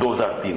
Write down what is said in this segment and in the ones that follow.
2003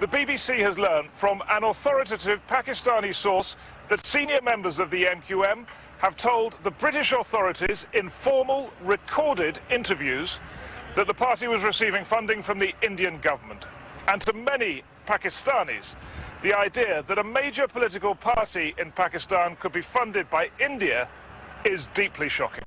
The BBC has learned from an authoritative Pakistani source that senior members of the MQM have told the British authorities in formal recorded interviews that the party was receiving funding from the Indian government. And to many Pakistanis, the idea that a major political party in Pakistan could be funded by India is deeply shocking.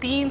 3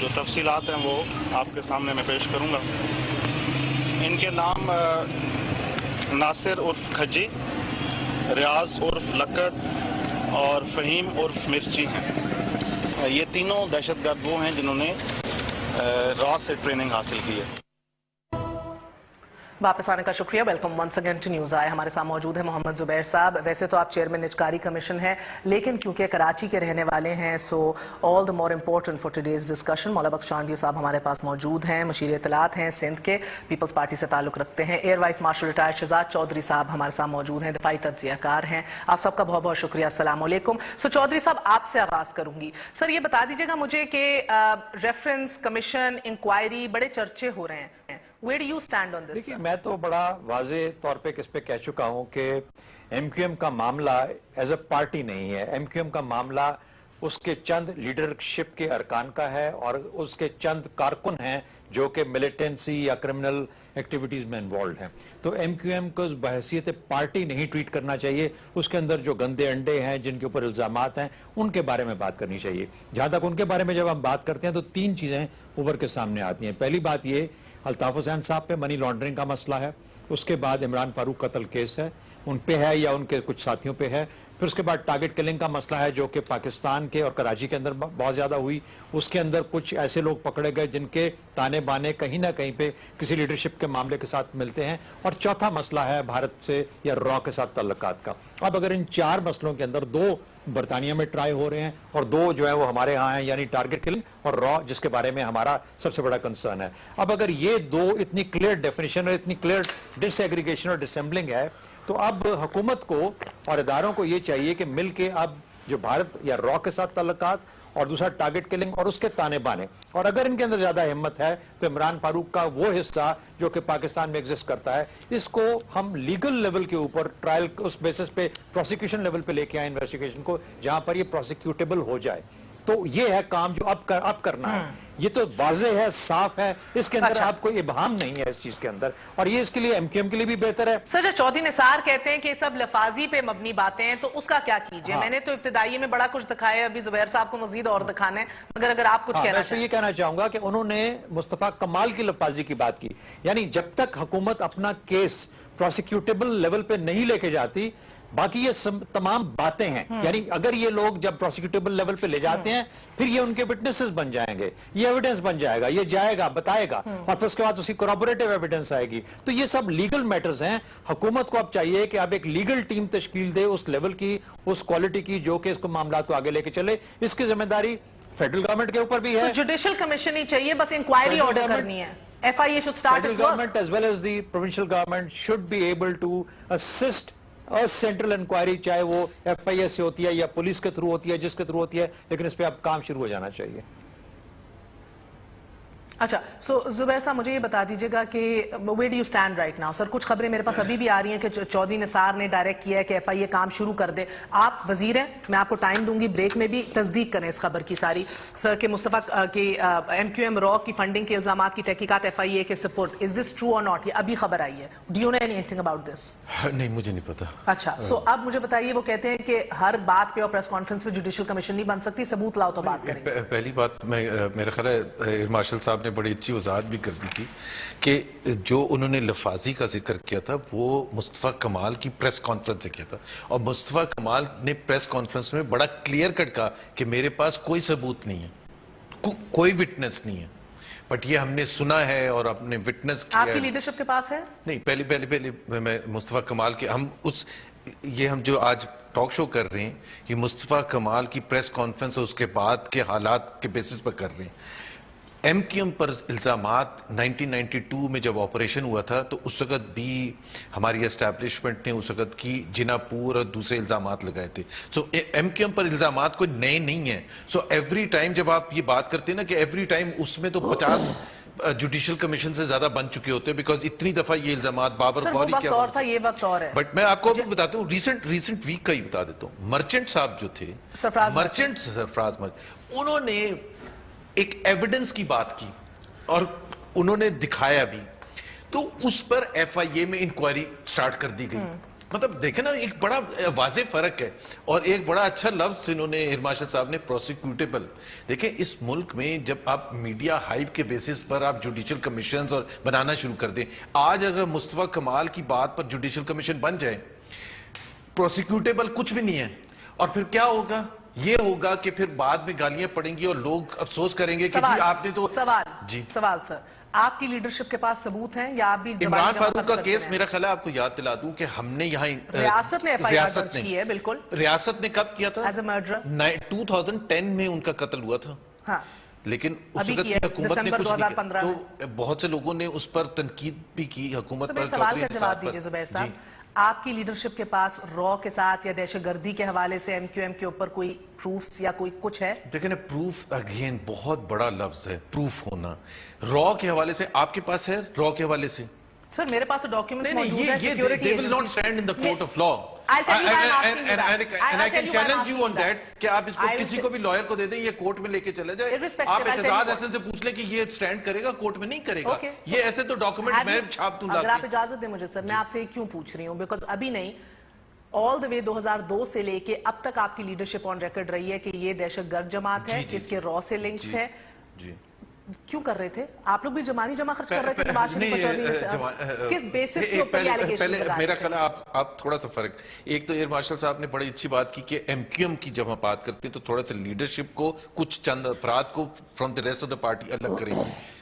جو تفصیلات ہیں وہ آپ کے سامنے میں پیش کروں گا. ان کے نام ناصر عرف کھجی، ریاض عرف لکڑ اور فہیم عرف مرچی ہیں. یہ تینوں دہشت گرد وہ ہیں جنہوں نے را سے ٹریننگ حاصل کی ہے. واپس آنے کا شکریہ. Welcome once again to news I. ہمارے ساتھ موجود ہیں محمد زبیر صاحب. ویسے تو آپ چیئرمین نجکاری کمیشن ہیں، لیکن کیونکہ کراچی کے رہنے والے ہیں so all the more important for today's discussion. Maula Bakhsh Chandio صاحب ہمارے پاس موجود ہیں، مشیر اطلاعات ہیں سندھ کے، پیپلز پارٹی سے تعلق رکھتے ہیں. Air vice marshal retired Shahzad Chaudhry صاحب ہمارے ساتھ موجود ہیں، دفاعی تجزیہ کار ہیں. آپ سب کا بہت بہت شکریہ. السلام علیکم. سو چودھری صاحب آپ سے آغاز کروں گی. سر یہ بتا دیجیے گا مجھے کہ ریفرنس کمیشن انکوائری بڑے چرچے ہو رہے ہیں. Where do you stand on this? دیکھیے میں تو بڑا واضح طور پہ اس پہ کہہ چکا ہوں کہ ایم کیو ایم کا معاملہ ایز اے پارٹی نہیں ہے. ایم کیو ایم کا معاملہ اس کے چند لیڈرشپ کے ارکان کا ہے اور اس کے چند کارکن ہیں جو کہ ملیٹنسی یا کرمنل ایکٹیویٹیز میں انوالوڈ ہیں. تو ایم کیو ایم کو بحیثیت پارٹی نہیں ٹریٹ کرنا چاہیے. اس کے اندر جو گندے انڈے ہیں جن کے اوپر الزامات ہیں ان کے بارے میں بات کرنی چاہیے. جہاں تک ان کے بارے میں جب ہم بات کرتے ہیں تو تین چیزیں اوپر کے سامنے آتی ہیں. پہلی بات یہ الطاف حسین صاحب پہ منی لانڈرنگ کا مسئلہ ہے. اس کے بعد عمران فاروق قتل کیس ہے، ان پہ ہے یا ان کے کچھ ساتھیوں پہ ہے. پھر اس کے بعد ٹارگٹ کلنگ کا مسئلہ ہے جو کہ پاکستان کے اور کراچی کے اندر بہت زیادہ ہوئی. اس کے اندر کچھ ایسے لوگ پکڑے گئے جن کے تانے بانے کہیں نہ کہیں پہ کسی لیڈرشپ کے معاملے کے ساتھ ملتے ہیں. اور چوتھا مسئلہ ہے بھارت سے یا را کے ساتھ تعلقات کا. اب اگر ان چار مسئلوں کے اندر دو برطانیہ میں ٹرائی ہو رہے ہیں اور دو جو ہے وہ ہمارے ہاں ہیں، یعنی ٹارگٹ کلنگ اور را جس کے بارے میں ہمارا سب سے بڑا کنسرن ہے. اب اگر یہ دو اتنی کلیئر ڈیفینیشن اور اتنی کلیئر ڈس ایگریگیشن اور ڈسمبلنگ ہے تو اب حکومت کو اور اداروں کو یہ چاہیے کہ مل کے اب جو بھارت یا را کے ساتھ تعلقات اور دوسرا ٹارگٹ کلنگ اور اس کے تانے بانے، اور اگر ان کے اندر زیادہ ہمت ہے تو عمران فاروق کا وہ حصہ جو کہ پاکستان میں ایگزسٹ کرتا ہے اس کو ہم لیگل لیول کے اوپر ٹرائل اس بیسس پہ پروسیکیوشن لیول پہ لے کے آئیں انویسٹیگیشن کو جہاں پر یہ پروسیکیوٹیبل ہو جائے. تو یہ ہے کام جو اب کرنا ہے. یہ تو واضح ہے، صاف ہے، اس کے اندر آپ کوئی ابہام نہیں ہے اس چیز کے اندر، اور یہ اس کے لیے ایم کیو ایم کے لیے بھی بہتر ہے. سر جو چودھری نثار کہتے ہیں کہ سب لفاظی پہ مبنی باتیں ہیں تو اس کا کیا کیجئے؟ میں نے تو ابتدائی میں بڑا کچھ دکھایا، ابھی زبیر صاحب کو مزید اور دکھانا ہے، مگر اگر آپ کچھ کہنا چاہیں. میں یہ کہنا چاہوں گا کہ انہوں نے مصطفیٰ کمال کی لفاظی کی بات کی. یعنی جب تک حکومت اپنا کیس پروسیکیوٹیبل لیول پہ نہیں لے کے جاتی باقی یہ تمام باتیں ہیں. یعنی اگر یہ لوگ جب پروسیکیوٹیبل لیول پہ لے جاتے ہیں پھر یہ ان کے وٹنسز بن جائیں گے، یہ ایویڈنس بن جائے گا، یہ جائے گا بتائے گا، اور پھر اس کے بعد اس کی کورابوریٹیو ایویڈنس آئے گی. تو یہ سب لیگل میٹرز ہیں. حکومت کو اب چاہیے کہ اب ایک لیگل ٹیم تشکیل دے اس لیول کی، اس کوالٹی کی، جو کہ اس کو معاملات کو آگے لے کے چلے. اس کی ذمہ داری فیڈرل گورنمنٹ کے اوپر بھی ہے. جوڈیشل کمشن ہی چاہیے، بس انکوائری آرڈر کرنی ہے. FIA should start its work. Federal government as well as the provincial government should be able to assist central inquiry, چاہے وہ FIA سے ہوتی ہے یا پولیس کے تھرو ہوتی ہے، جس کے تھرو ہوتی ہے، لیکن اس پہ اب کام شروع ہو جانا چاہیے. اچھا سو زبیر صاحب مجھے یہ بتا دیجیے گا کہ where do you stand right now? Sir کچھ خبریں میرے پاس ابھی بھی آ رہی ہیں کہ چودھری نثار نے ڈائریکٹ کیا ہے کہ FIA کام شروع کر دے. آپ وزیر ہیں، میں آپ کو ٹائم دوں گی بریک میں بھی تصدیق کریں اس خبر کی ساری سر کہ مصطفیٰ کی MQM را کی فنڈنگ کے الزامات کی تحقیقات FIA کے سپورٹ. از دس ٹرو اور ناٹ؟ یہ ابھی خبر آئی ہے. Do you know any thing about this? نہیں مجھے نہیں پتا. اچھا سو اب مجھے بتائیے، وہ کہتے ہیں کہ ہر بات پہ اور پریس کانفرنس پہ جوڈیشل کمیشن نہیں بن سکتی، ثبوت لاؤ تو بات کریں. پہلی بات میرا خیال ہے ایئر مارشل صاحب نے بڑی اچھی وضاحت بھی کر دی تھی کہ جو انہوں نے لفاظی کا ذکر کیا تھا وہ مصطفیٰ کمال کی پریس کانفرنس سے کیا تھا، اور مصطفیٰ کمال نے پریس کانفرنس میں بڑا کلیئر کٹ کہا کہ میرے پاس کوئی ثبوت نہیں ہے، کوئی وٹنس نہیں ہے. بٹ یہ ہم نے سنا ہے اور اپنے وٹنس کیا. آپ کی لیڈرشپ کے پاس ہے؟ نہیں، پہلے میں مصطفیٰ کمال کے ہم جو آج ٹاک شو کر رہے ہیں یہ مصطفیٰ کمال کی پریس کانفرنس اور اس کے بعد کے حالات کے بیسس پر کر رہے ہیں. MQM پر الزامات 1992 میں جب آپریشن ہوا تھا تو اس وقت بھی ہماری اسٹیبلشمنٹ نے اس وقت کی جنا پور اور دوسرے الزامات لگائے تھے. سو MQM پر الزامات کوئی نئے نہیں ہیں. سو ایوری ٹائم جب آپ یہ بات کرتے ہیں نا کہ ایوری ٹائم اس میں تو 50 جوڈیشل کمیشن سے زیادہ بن چکے ہوتے ہیں، بیکاز اتنی دفعہ یہ الزامات بابر غوری وقت اور تھا، یہ وقت اور ہے. بٹ میں آپ کو بتاتا ہوں ریسنٹ ویک کا ہی بتا دیتا ہوں. مرچنٹ صاحب جو تھے، سرفراز انہوں نے ایک ایویڈنس کی بات کی اور انہوں نے دکھایا بھی، تو اس پر FIA میں انکوائری سٹارٹ کر دی گئی. مطلب دیکھیں نا ایک بڑا واضح فرق ہے اور ایک بڑا اچھا لفظ انہوں نے مارشل صاحب نے پروسیکیوٹیبل. دیکھیں اس ملک میں جب آپ میڈیا ہائپ کے بیسس پر آپ جوڈیشل کمیشنز اور بنانا شروع کر دیں, آج اگر مصطفیٰ کمال کی بات پر جوڈیشل کمیشن بن جائے, پروسیکیوٹیبل کچھ بھی نہیں ہے, اور پھر کیا ہوگا؟ یہ ہوگا کہ پھر بعد میں گالیاں پڑیں گی اور لوگ افسوس کریں گے کہ جی آپ نے تو سوال سر, آپ کی لیڈرشپ کے پاس ثبوت ہیں یا آپ بھی عمران فاروق کا کیس میرا خیال ہے آپ کو یاد دلا دوں کہ ہم نے یہاں ریاست نے ایف آئی آر درج کی ہے. بالکل ریاست نے کب کیا تھا؟ ایز اے مرڈرر 2010 میں ان کا قتل ہوا تھا. ہاں لیکن اس وقت حکومت نے کچھ نہیں کیا, تو بہت سے لوگوں نے اس پر تنقید بھی کی حکومت پر. سوال کا جواب دیجیے زبیر صاحب, آپ کی لیڈرشپ کے پاس را کے ساتھ یا دہشت گردی کے حوالے سے ایم کیو ایم کے اوپر کوئی پروفز یا کوئی کچھ ہے؟ دیکھیں پروف اگین بہت بڑا لفظ ہے, پروف ہونا. را کے حوالے سے آپ کے پاس ہے؟ را کے حوالے سے سر میرے پاس تو ڈاکیومنٹس موجود ہیں security they will not stand in the court of law. And I can challenge you on that کہ آپ اس کو کسی کو بھی لائر کو دے دیں, یہ کورٹ میں لے کے چلے جائے. آپ اعتزاز حسن سے پوچھ لیں کہ یہ سٹینڈ کرے گا, کورٹ میں نہیں کرے گا. یہ ایسے تو ڈاکیومنٹ میں چھاپ دوں. اگر آپ اجازت دیں مجھے سر, میں آپ سے کیوں پوچھ رہی ہوں, بیکاز ابھی نہیں, آل دا وے 2002 سے لے کے اب تک آپ کی لیڈرشپ آن ریکارڈ رہی ہے کہ یہ دہشت گرد جماعت ہے جس کے را سے لنکس ہے. کیوں کر رہے تھے آپ لوگ بھی جمع خرچ کر رہے تھے نواز شریف اور چودھری؟ کس بیسس کے اوپر یہ الیگیشن لگا رہے تھے؟ میرا خیال ہے آپ تھوڑا سا فرق, ایک تو ایئر مارشل صاحب نے بڑی اچھی بات کی کہ ایم کیو ایم کی جب ہم بات کرتے ہیں تو تھوڑا سا لیڈرشپ کو کچھ چند افراد کو from the rest of the party الگ کریں.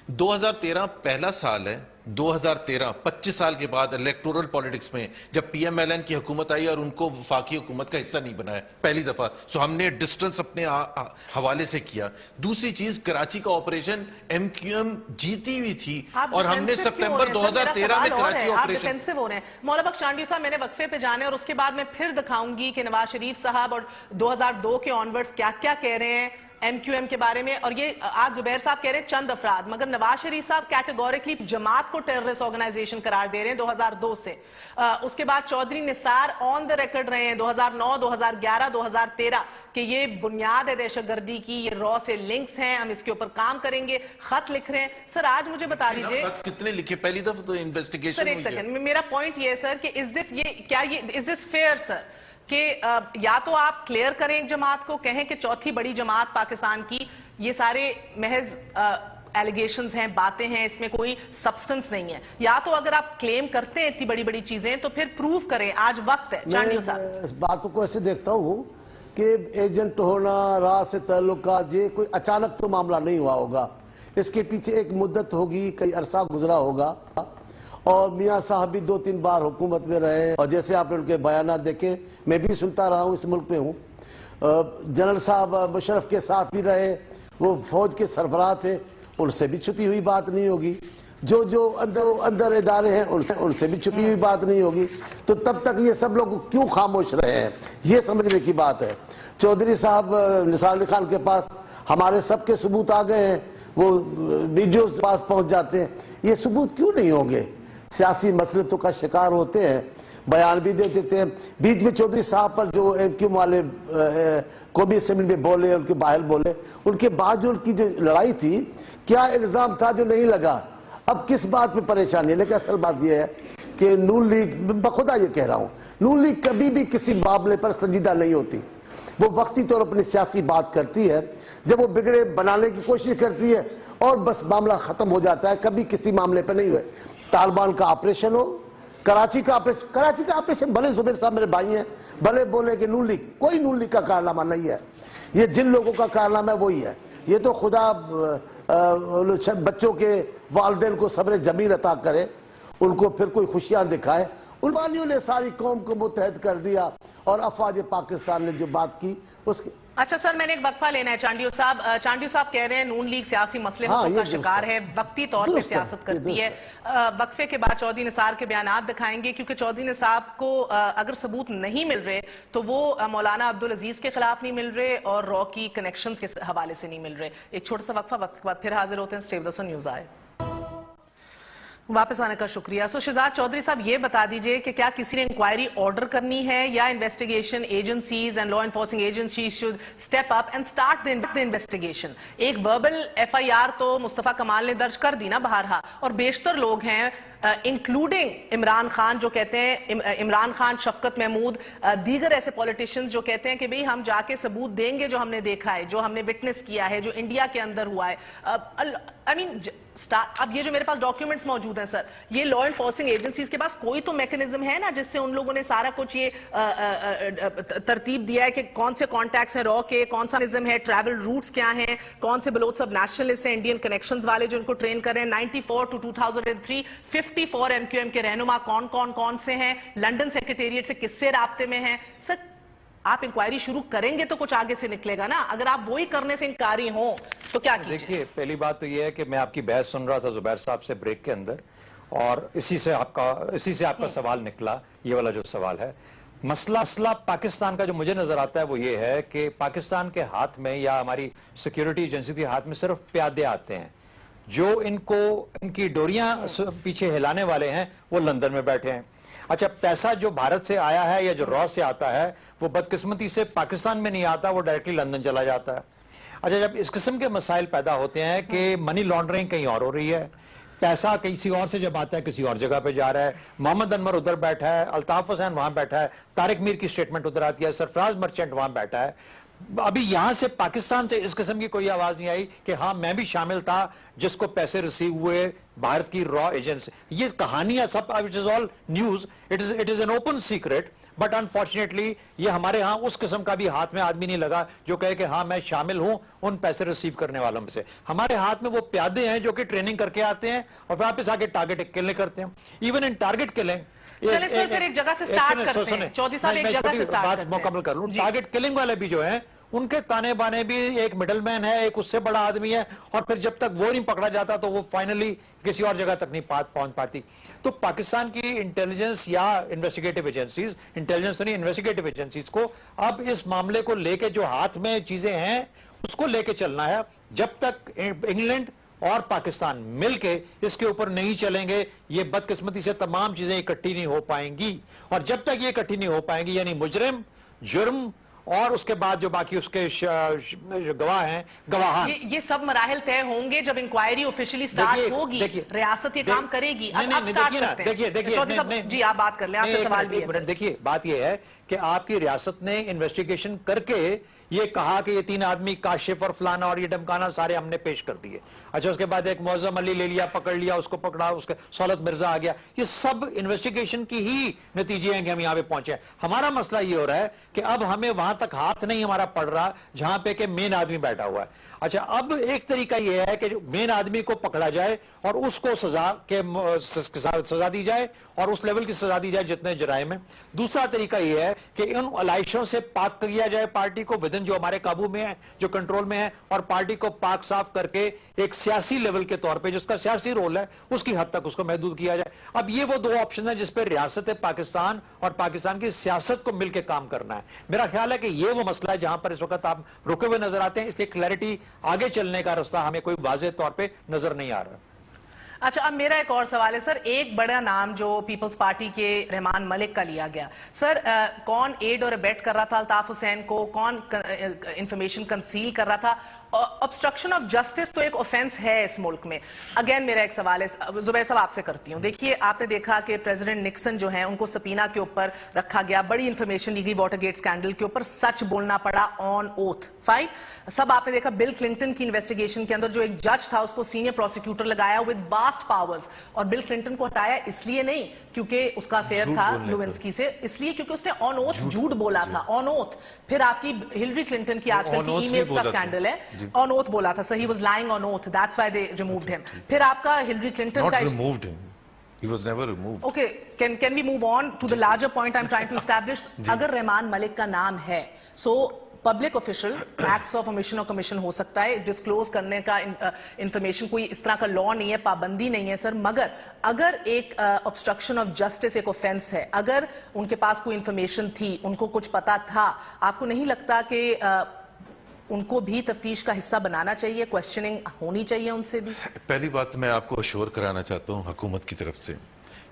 2013 پہلا سال ہے, 2013 25 سال کے بعد الیکٹورل پالیٹکس میں جب پی ایم ایل این کی حکومت آئی اور ان کو وفاقی حکومت کا حصہ نہیں بنایا پہلی دفعہ, سو ہم نے ڈسٹنس اپنے حوالے سے کیا. دوسری چیز کراچی کا آپریشن ایم کیو ایم جیتی ہوئی تھی اور ہم نے سپٹمبر 2013 میں کراچی آپریشن. ڈیفینسو ہو رہے ہیں مولا بخش چانڈی صاحب, میں نے وقفے پہ جانے اور اس کے بعد میں پھر دکھاؤں گی کہ نواز شریف صاحب اور 2002 کے آنورڈز کیا کیا کہہ رہے ہیں ایم کیو ایم کے بارے میں. اور یہ آج زبیر صاحب کہہ رہے ہیں چند افراد, مگر نواز شریف صاحب کیٹیگوریکلی جماعت کو ٹیررسٹ آرگنائزیشن قرار دے رہے ہیں 2002 سے. اس کے بعد چودھری نثار آن دا ریکارڈ رہے ہیں 2009 2011 2013 کہ یہ بنیاد ہے دہشت گردی کی, یہ را سے لنکس ہیں, ہم اس کے اوپر کام کریں گے, خط لکھ رہے ہیں. سر آج مجھے بتا دیجئے خط کتنے لکھے پہلی دفعہ تو انویسٹیگیشن. سر ایک سیکنڈ, میرا پوائنٹ یہ ہے سر کہ از دس فیئر سر کہ یا تو آپ کلیئر کریں ایک جماعت کو, کہیں کہ چوتھی بڑی جماعت پاکستان کی, یہ سارے محض ایلیگیشنز ہیں, باتیں ہیں, اس میں کوئی سبسٹنس نہیں ہے, یا تو اگر آپ کلیم کرتے ہیں اتنی بڑی بڑی چیزیں تو پھر پروف کریں, آج وقت ہے. چانڈیو صاحب, میں اس باتوں کو ایسے دیکھتا ہوں کہ ایجنٹ ہونا, راہ سے تعلقات, یہ کوئی اچانک تو معاملہ نہیں ہوا ہوگا, اس کے پیچھے ایک مدت ہوگی, کئی عرصہ گزرا ہوگا. اور میاں صاحب بھی 2-3 بار حکومت میں رہے, اور جیسے آپ نے ان کے بیانات دیکھے, میں بھی سنتا رہا ہوں, اس ملک میں ہوں. جنرل صاحب مشرف کے ساتھ بھی رہے, وہ فوج کے سربراہ تھے, ان سے بھی چھپی ہوئی بات نہیں ہوگی. جو اندر ادارے ہیں ان سے بھی چھپی ہوئی بات نہیں ہوگی. تو تب تک یہ سب لوگ کیوں خاموش رہے ہیں, یہ سمجھنے کی بات ہے. چودھری صاحب نثار علی خان کے پاس ہمارے سب کے ثبوت آ گئے ہیں, وہ ویڈیوز پاس پہنچ جاتے ہیں, یہ ثبوت کیوں نہیں ہوں گے؟ سیاسی مسئلتوں کا شکار ہوتے ہیں, بیان بھی دے دیتے ہیں. بیچ میں چودھری صاحب پر جو ایم کیو والے قومی اسمبلی میں بولے, ان کے باہر بولے, ان کے بعد جو ان کی جو لڑائی تھی, کیا الزام تھا جو نہیں لگا؟ اب کس بات میں پریشانی ہے؟ لیکن اصل بات یہ ہے کہ نون لیگ, بخدا یہ کہہ رہا ہوں, نون لیگ کبھی بھی کسی معاملے پر سنجیدہ نہیں ہوتی. وہ وقتی طور اپنی سیاسی بات کرتی ہے, جب وہ بگڑے بنانے کی کوشش کرتی ہے اور بس معاملہ ختم ہو جاتا ہے. کبھی کسی معاملے پہ نہیں ہوئے. طالبان کا آپریشن ہو, کراچی کا آپریشن بھلے زبیر صاحب میرے بھائی ہیں, بھلے بولے کہ نون لیگ, کوئی نون لیگ کا کارنامہ نہیں ہے. یہ جن لوگوں کا کارنامہ ہے وہی ہے. یہ تو خدا بچوں کے والدین کو صبر جمیل عطا کرے, ان کو پھر کوئی خوشیاں دکھائے. علمانیوں نے ساری قوم کو متحد کر دیا, اور افواج پاکستان نے جو بات کی اس کی. اچھا سر, میں نے ایک وقفہ لینا ہے. چانڈیو صاحب کہہ رہے ہیں نون لیگ سیاسی مسئلے کا شکار ہے, وقتی طور پہ سیاست کرتی ہے. وقفے کے بعد چودھری نثار کے بیانات دکھائیں گے, کیونکہ چودھری نثار کو اگر ثبوت نہیں مل رہے تو وہ مولانا عبدالعزیز کے خلاف نہیں مل رہے اور را کی کنیکشنز کے حوالے سے نہیں مل رہے. ایک چھوٹا سا وقفہ, وقت کے بعد پھر حاضر ہوتے ہیں. Stay with us on news آئے. واپس آنے کا شکریہ. سو شہزاد چودھری صاحب, یہ بتا دیجئے کہ کیا کسی نے انکوائری آرڈر کرنی ہے, یا investigation agencies and law enforcing agencies should step up and start the investigation. ایک وربل ایف آئی آر تو مصطفیٰ کمال نے درج کر دی نا بہرحال, اور بیشتر لوگ ہیں انکلوڈنگ عمران خان جو کہتے ہیں, عمران خان, شفقت محمود, دیگر ایسے پولیٹیشنز جو کہتے ہیں کہ بھئی ہم جا کے ثبوت دیں گے جو ہم نے دیکھا ہے, جو ہم نے وٹنس کیا ہے, جو انڈیا کے اندر ہوا ہے. اب یہ جو میرے پاس ڈاکیومنٹس موجود ہیں سر, یہ لا انفورسنگ ایجنسیز کے پاس کوئی تو میکنزم ہے نا جس سے ان لوگوں نے سارا کچھ یہ ترتیب دیا ہے کہ کون سے کانٹیکٹس ہیں را کے, کون سا نظم ہے, ٹریول روٹس کیا ہیں, کون سے بلوچ سب نیشنلسٹ ہیں, انڈین کنیکشنز والے جو ان کو ٹرین کر رہے ہیں, 94 to 2003 54 MQM کے رہنما کون سے ہیں, لنڈن سیکریٹریٹ سے کس سے رابطے میں ہیں. سر آپ انکوائری شروع کریں گے تو کچھ آگے سے نکلے گا نا, اگر آپ وہی کرنے سے انکاری ہوں تو کیا کیجئے؟ دیکھیے, پہلی بات تو یہ ہے کہ میں آپ کی بحث سن رہا تھا زبیر صاحب سے بریک کے اندر, اور اسی سے آپ کا سوال نکلا, یہ والا جو سوال ہے. مسئلہ پاکستان کا جو مجھے نظر آتا ہے وہ یہ ہے کہ پاکستان کے ہاتھ میں یا ہماری سیکیورٹی ایجنسی کے ہاتھ میں صرف پیادے آتے ہیں. جو ان کی ڈوریاں پیچھے ہلانے والے ہیں وہ لندن میں بیٹھے ہیں. اچھا, پیسہ جو بھارت سے آیا ہے یا جو را سے آتا ہے وہ بدقسمتی سے پاکستان میں نہیں آتا, وہ ڈائریکٹلی لندن چلا جاتا ہے. اچھا, جب اس قسم کے مسائل پیدا ہوتے ہیں کہ منی لانڈرنگ کہیں اور ہو رہی ہے, پیسہ کسی اور سے جب آتا ہے کسی اور جگہ پہ جا رہا ہے, محمد انور ادھر بیٹھا ہے, الطاف حسین وہاں بیٹھا ہے, طارق میر کی سٹیٹمنٹ ادھر آتی ہے, سرفراز مرچنٹ وہاں بیٹھا ہے, ابھی یہاں سے پاکستان سے اس قسم کی کوئی آواز نہیں آئی کہ ہاں میں بھی شامل تھا جس کو پیسے ریسیو ہوئے بھارت کی را ایجنسی. یہ کہانیاں سب it is all news, it is an open secret, but unfortunately یہ ہمارے ہاں اس قسم کا بھی ہاتھ میں آدمی نہیں لگا جو کہے کہ ہاں میں شامل ہوں ان پیسے ریسیو کرنے والوں میں سے. ہمارے ہاتھ میں وہ پیادے ہیں جو کہ ٹریننگ کر کے آتے ہیں اور واپس آ کے ٹارگٹ کلنگ کرتے ہیں. ایون ان ٹارگٹ کلنگ, چلے سر پھر ایک جگہ سے سٹارٹ کرتے ہیں, چودھری صاحب ایک جگہ سے سٹارٹ کرتے ہیں, مکمل کر لوں. ٹارگٹ کلنگ والے بھی جو ہیں ان کے تانے بانے بھی, ایک مڈل مین ہے, ایک اس سے بڑا آدمی ہے, اور پھر جب تک وہ نہیں پکڑا جاتا تو وہ فائنلی کسی اور جگہ تک نہیں پہنچ پاتی. تو پاکستان کی انٹیلیجنس یا انویسٹیگیٹو ایجنسیز, انٹیلیجنس نہیں انویسٹیگیٹو ایجنسیز کو اب اس معاملے کو لے کے جو ہاتھ میں چیزیں ہیں اس کو لے کے چلنا ہے. جب تک انگلینڈ اور پاکستان مل کے اس کے اوپر نہیں چلیں گے یہ بدقسمتی سے تمام چیزیں اکٹھی نہیں ہو پائیں گی, اور جب تک یہ اکٹھی نہیں ہو پائیں گی یعنی مجرم, جرم اور اس کے بعد جو باقی اس کے گواہ ہیں, گواہان, یہ سب مراحل طے ہوں گے جب انکوائری آفیشلی سٹارٹ ہوگی, ریاست یہ کام کرے گی. اب سٹارٹ کرتے ہیں. جی آپ بات کر لیں, آپ سے سوال بھی ہے. دیکھیے, بات یہ ہے کہ آپ کی ریاست نے انویسٹیگیشن کر کے یہ کہا کہ یہ 3 آدمی کاشف اور فلانا اور یہ ڈمکانا سارے ہم نے پیش کر دیے. اچھا, اس کے بعد ایک معظم علی لے لیا, پکڑ لیا, اس کو پکڑا, اس کے سولت مرزا آ گیا. یہ سب انویسٹیگیشن کی ہی نتیجے ہیں کہ ہم یہاں پہ پہنچے ہیں. ہمارا مسئلہ یہ ہو رہا ہے کہ اب ہمیں وہاں تک ہاتھ نہیں ہمارا پڑ رہا جہاں پہ کہ مین آدمی بیٹھا ہوا ہے. اچھا, اب ایک طریقہ یہ ہے کہ مین آدمی کو پکڑا جائے اور اس کو سزا دی جائے اور اس لیول کی سزا دی جائے جتنے جرائم ہیں. دوسرا طریقہ یہ ہے کہ ان علائشوں سے پاک کیا جائے پارٹی کو ودن جو ہمارے قابو میں ہے, جو کنٹرول میں ہے, اور پارٹی کو پاک صاف کر کے ایک سیاسی لیول کے طور پہ جس کا سیاسی رول ہے اس کی حد تک اس کو محدود کیا جائے. اب یہ وہ 2 آپشن ہیں جس پہ ریاست پاکستان اور پاکستان کی سیاست کو مل کے کام کرنا ہے. میرا خیال ہے کہ یہ وہ مسئلہ ہے جہاں پر اس وقت آپ رکے ہوئے نظر آتے ہیں. اس کی کلیئرٹی, آگے چلنے کا راستہ ہمیں کوئی واضح طور پہ نظر نہیں آ رہا. اچھا, اب میرا ایک اور سوال ہے سر. ایک بڑا نام جو پیپلز پارٹی کے رحمان ملک کا لیا گیا سر, کون ایڈ اور ابیٹ کر رہا تھا الطاف حسین کو, کون انفارمیشن کنسیل کر رہا تھا, obstruction of justice تو ایک offense ہے اس ملک میں. اگین میرا ایک سوال ہے, زبیر صاحب آپ سے کرتی ہوں. دیکھیے آپ نے دیکھا کہ پریزیڈنٹ نکسن جو ہیں ان کو سپینا کے اوپر رکھا گیا, بڑی انفارمیشن لی گئی واٹر گیٹ سکینڈل کے اوپر, سچ بولنا پڑا آن اوتھ, فائن. سب آپ نے دیکھا بل کلنٹن کی انویسٹیگیشن کے اندر جو ایک جج تھا اس کو سینئر پروسیکیوٹر لگایا ود واسٹ پاورز, اور بل کلنٹن کو ہٹایا اس لیے نہیں کیونکہ اس کا افیئر تھا لیونسکی سے, اس لیے کیونکہ اس نے آن اوتھ جھوٹ بولا تھا, آن اوتھ. پھر آپ کی ہلری کلنٹن کی آج کل کی ای میلز کا سکینڈل ہے, آن اوتھ بولا تھا. So he was lying on oath. That's why they removed him. پھر آپ کا ہلری کلنٹن کا... Not removed him. He was never removed. Okay, can we move on to the larger point I'm trying to establish? اگر رحمان ملک کا نام ہے, so public official acts of omission اور commission ہو سکتا ہے, ڈسکلوز کرنے کا انفارمیشن کوئی اس طرح کا لا نہیں ہے, پابندی نہیں ہے سر. مگر اگر ایک obstruction of justice ایک offense ہے, اگر ان کے پاس کوئی انفارمیشن تھی, ان کو کچھ پتا تھا, آپ کو نہیں لگتا کہ ان کو بھی تفتیش کا حصہ بنانا چاہیے, کوشچننگ ہونی چاہیے ان سے بھی؟ پہلی بات میں آپ کو اشور کرانا چاہتا ہوں حکومت کی طرف سے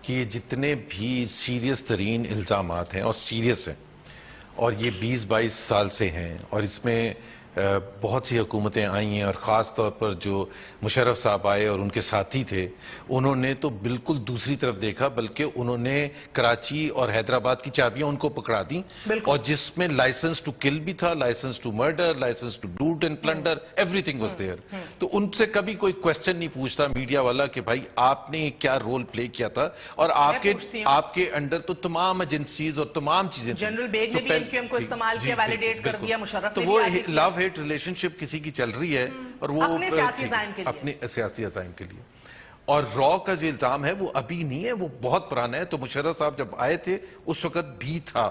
کہ یہ جتنے بھی سیریس ترین الزامات ہیں اور سیریس ہیں, اور یہ 20-22 سال سے ہیں, اور اس میں بہت سی حکومتیں آئی ہیں اور خاص طور پر جو مشرف صاحب آئے اور ان کے ساتھی تھے انہوں نے تو بالکل دوسری طرف دیکھا، بلکہ انہوں نے کراچی اور حیدرآباد کی چابیاں ان کو پکڑا دیں، اور جس میں لائسنس ٹو کل بھی تھا، license to murder, license to loot and plunder, everything was there. تو ان سے کبھی کوئی کوشچن نہیں پوچھتا میڈیا والا کہ بھائی آپ نے کیا رول پلے کیا تھا، اور آپ کے انڈر تو تمام ایجنسیز اور تمام چیزیں. جنرل بیگ نے بھی این کیو ایم کو استعمال کیا، ویلیڈیٹ کر دیا، مشرف تو وہ لو ہیٹ ریلیشن شپ کسی کی چل رہی ہے، اور وہ اپنے سیاسی عزائم کے لیے. اور را کا جو الزام ہے وہ ابھی نہیں ہے، وہ بہت پرانا ہے. تو مشرف صاحب جب آئے تھے اس وقت بھی تھا،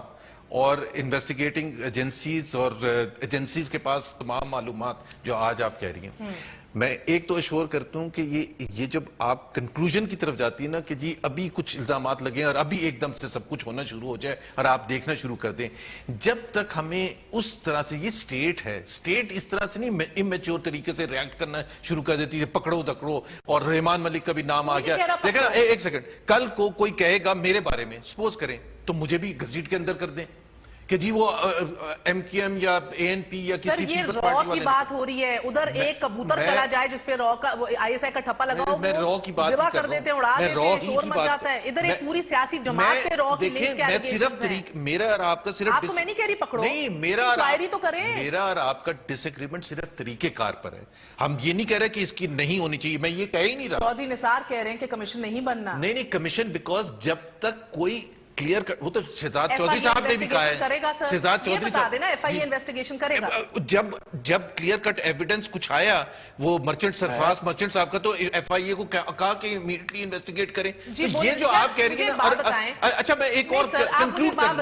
اور انویسٹیگیٹنگ ایجنسیز اور ایجنسیز کے پاس تمام معلومات جو آج آپ کہہ رہی ہیں. میں ایک تو اشور کرتا ہوں کہ یہ جب آپ کنکلوژن کی طرف جاتی ہے نا کہ جی ابھی کچھ الزامات لگے اور ابھی ایک دم سے سب کچھ ہونا شروع ہو جائے اور آپ دیکھنا شروع کر دیں، جب تک ہمیں اس طرح سے، یہ سٹیٹ ہے، سٹیٹ اس طرح سے نہیں امیچور طریقے سے ریاکٹ کرنا شروع کر دیتی ہے، پکڑو دکڑو، اور رحمان ملک کا بھی نام آ گیا. دیکھیں نا، ایک سیکنڈ، کل کو کوئی کہے گا میرے بارے میں، سپوز کریں تو مجھے بھی گزٹ کے اندر کر دیں کہ جی وہ ایم کیو ایم یا اے این پی یا کسی پیپلز پارٹی والے. کی بات ہو رہی ہے، ادھر ایک کبوتر چلا جائے جس پہ را کا آئی ایس آئی کا ٹھپا لگا ہو، میں را کی بات ذبح کر دیتے ہیں، اڑا دیتے ہیں، شور مچ جاتا ہے. ادھر ایک پوری سیاسی جماعت پہ را کی لنکس کے ایلیگیشنز ہیں. میرا اور آپ کا صرف، آپ کو میں نہیں کہہ رہی پکڑو، نہیں، میرا اور آپ کا ڈس ایگریمنٹ صرف طریقہ کار پر ہے. ہم یہ نہیں کہہ رہے کہ اس کی نہیں ہونی چاہیے، میں یہ کہہ ہی نہیں رہا. چودھری نثار کہہ رہے ہیں کہ کمیشن نہیں بننا. نہیں، کمیشن بیکاز جب تک کوئی کلیئر وہ تو شہزاد چودھری صاحب نے بھی کہا ہے، شہزاد چودھری صاحب نا ایف آئی اے انویسٹیگیشن کرے گا. جب کلیئر کٹ ایویڈنس کچھ آیا وہ مرچنٹ سرفراز مرچنٹ صاحب کا، تو ایف آئی اے کو کہا کہ امیڈیٹلی انویسٹیگیٹ کریں. یہ جو آپ کہہ رہی ہیں نا، اچھا میں ایک اور کنکلوڈ کر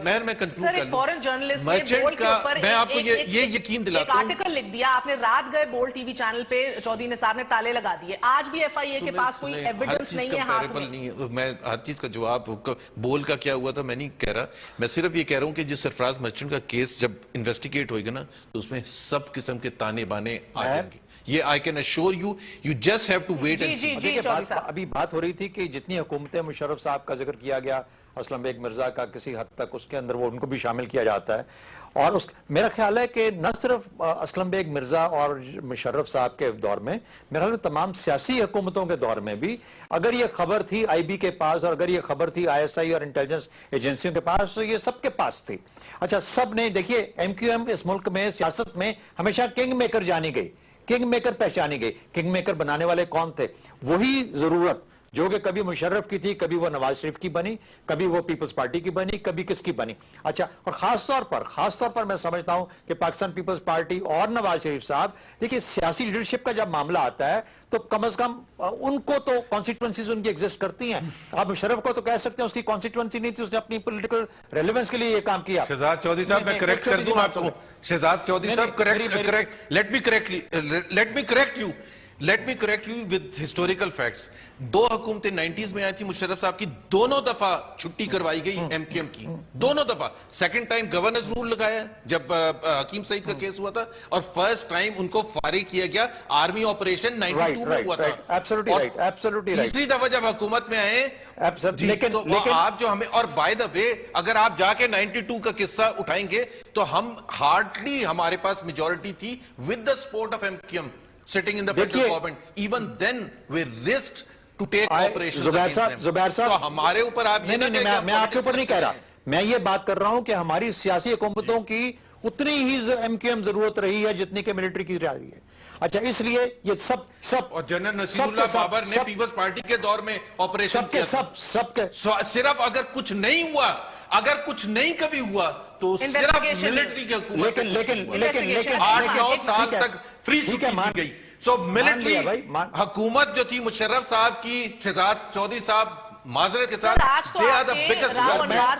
میں کنکلوڈ کر لوں. فورن جرنلسٹ نے بول کے اوپر میں آپ کو یہ یقین دلاتا ہوں، ایک آرٹیکل لکھ دیا، آپ نے رات گئے بول ٹی وی چینل پہ چودھری نثار نے تالے لگا دیے. آج بھی ایف آئی اے کے پاس کوئی ایویڈنس نہیں ہے ہاتھ میں. میں ہر چیز کا جواب، بول کا کیا ہوا تھا میں نہیں کہہ رہا، میں صرف یہ کہہ رہا ہوں کہ جس سرفراز مرچنٹ کا کیس جب انویسٹیگیٹ ہوئے گا نا تو اس میں سب قسم کے تانے بانے آ جائیں گے. یہ I can assure you, you just have to wait and see. ابھی بات ہو رہی تھی کہ جتنی حکومتیں مشرف صاحب کا ذکر کیا گیا، اسلم بیگ مرزا کا کسی حد تک اس کے اندر وہ ان کو بھی شامل کیا جاتا ہے، اور میرا خیال ہے کہ نہ صرف اسلم بیگ مرزا اور مشرف صاحب کے دور میں، میرا خیال ہے تمام سیاسی حکومتوں کے دور میں بھی اگر یہ خبر تھی آئی بی کے پاس اور اگر یہ خبر تھی آئی ایس آئی اور انٹیلیجنس ایجنسیوں کے پاس، تو یہ سب کے پاس تھی. اچھا، سب نے دیکھیے ایم کیو ایم اس ملک میں سیاست میں ہمیشہ کنگ میکر جانی گئی، کنگ میکر پہچانی گئی. کنگ میکر بنانے والے کون تھے؟ وہی ضرورت جو کہ کبھی مشرف کی تھی، کبھی وہ نواز شریف کی بنی، کبھی وہ پیپلز پارٹی کی بنی، کبھی کس کی بنی. اچھا، اور خاص طور پر میں سمجھتا ہوں کہ پاکستان پیپلز پارٹی اور نواز شریف صاحب، دیکھیے سیاسی لیڈرشپ کا جب معاملہ آتا ہے تو کم از کم ان کو تو کانسٹیٹوئنسیز ان کی ایگزسٹ کرتی ہیں. آپ مشرف کو تو کہہ سکتے ہیں اس کی کانسٹیٹوئنسی نہیں تھی، اس نے اپنی پولیٹیکل ریلیونس کے لیے یہ کام کیا. شہزاد چودھری صاحب میں کریکٹ کر دوں آپ کو، شہزاد چودھری صاحب let me correct you with historical facts. 2 حکومتیں 90s میں آئی تھی مشرف صاحب کی، دونوں دفعہ چھٹی کروائی گئی ایم کیو ایم کی، دونوں دفعہ. سیکنڈ ٹائم گورنرز رول لگایا جب حکیم سعید کا کیس ہوا تھا، اور فرسٹ ٹائم ان کو فارغ کیا گیا آرمی آپریشن 92 میں ہوا تھا. تیسری دفعہ جب حکومت میں آئے، لیکن آپ جو ہمیں، اور بائی دا وے اگر آپ جا کے 92 کا قصہ اٹھائیں گے تو ہم ہارڈلی ہمارے پاس میجورٹی تھی with the support of M Q M sitting in the federal government. Even then we risked to take operations against them. زبیر صاحب، تو ہمارے اوپر آپ یہ نہیں، میں آپ کے اوپر نہیں کہہ رہا، میں یہ بات کر رہا ہوں کہ ہماری سیاسی حکومتوں کی اتنی ہی ایم کیو ایم ضرورت رہی ہے جتنی کہ ملٹری کی رہی ہے. اچھا، اس لیے یہ سب اور جنرل نصیر اللہ بابر نے پیپلز پارٹی کے دور میں آپریشن کیا، سب کے صرف اگر کچھ نہیں ہوا، اگر کچھ نہیں کبھی ہوا تو صرف ملٹری کی حکومت، لیکن 8-9 سال تک فری چھٹی دی گئی. سو ملٹری حکومت جو تھی مشرف صاحب کی، شہزاد چودھری صاحب معذرت کے ساتھ، they are the biggest.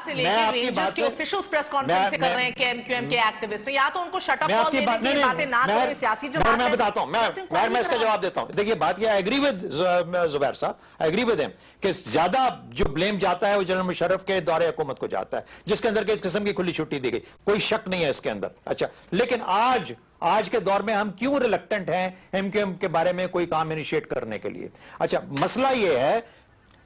سے لے کے رینجرز کے آفیشلز پریس کانفرنس سے کر رہے ہیں کہ ایم کیو ایم کے ایکٹیوسٹ ہیں، یا تو ان کو شٹ اپ کال دینے کی باتیں نہ کریں، سیاسی جماعت ہے. میں بتاتا ہوں، میں اس کا جواب دیتا ہوں. دیکھیے بات یہ، ایگری ود زبیر صاحب، ایگری ود ہم کہ زیادہ جو بلیم جاتا ہے وہ جنرل مشرف کے دور حکومت کو جاتا ہے، جس کے اندر کہ اس قسم کی کھلی چھٹی دی گئی، کوئی شک نہیں ہے اس کے اندر. اچھا، لیکن آج کے دور میں ہم کیوں ریلیکٹنٹ ہیں ایم کیو ایم کے بارے میں کوئی کام انیشیٹ کرنے کے لیے؟ اچھا، مسئلہ یہ ہے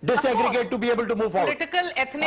disaggregate to be able to move forward. Political ethnic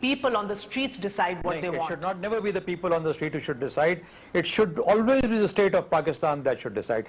people on the streets decide what they want. It should not never be the people on the street who should decide. It should always be the state of Pakistan that should decide.